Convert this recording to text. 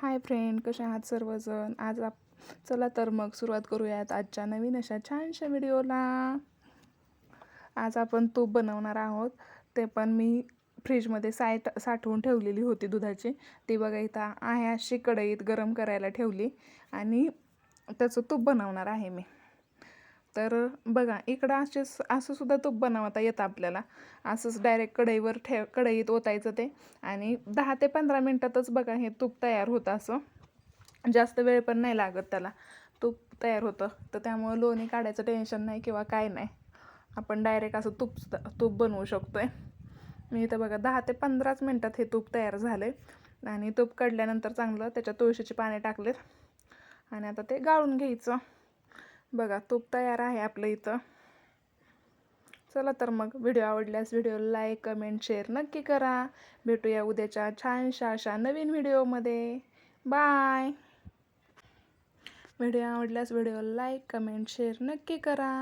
Hi friend, कसे आहात सर्वजण? चला तर मग सुरुवात करूयात आजच्या नवीन अशा छानशा व्हिडिओला. आज आपण तूप बनवणार आहोत. ते पण मी फ्रीजमध्ये साठवून ठेवलेली होती दुधाची. ती बघा इथं आहे अशी कढईत गरम करायला ठेवली आणि त्याचं तूप बनवणार आहे मी. तर बघा इकडं असं सुद्धा तूप बनवता येतं आपल्याला. असंच डायरेक्ट कढईत ओतायचं ते आणि 10 ते 15 मिनटातच बघा हे तूप तयार होतं. असं जास्त वेळ पण नाही लागत त्याला, तूप तयार होतं. तर त्यामुळं लोणी काढायचं टेन्शन नाही किंवा काय नाही. आपण डायरेक्ट असं तूप बनवू शकतो आहे. मी इथं बघा 10 ते 15च मिनटात हे तूप तयार झालं आहे. आणि तूप काढल्यानंतर चांगलं त्याच्यात तुळशीची पाने टाकलेत आणि आता ते गाळून घ्यायचं. बघा तूप तयार आहे आपलं इथं. चला तर मग व्हिडिओ आवडल्यास व्हिडिओला लाईक, कमेंट, शेअर नक्की करा. भेटूया उद्याच्या छानशा अशा नवीन व्हिडिओमध्ये. बाय. व्हिडिओ आवडल्यास व्हिडिओला लाईक, कमेंट, शेअर नक्की करा.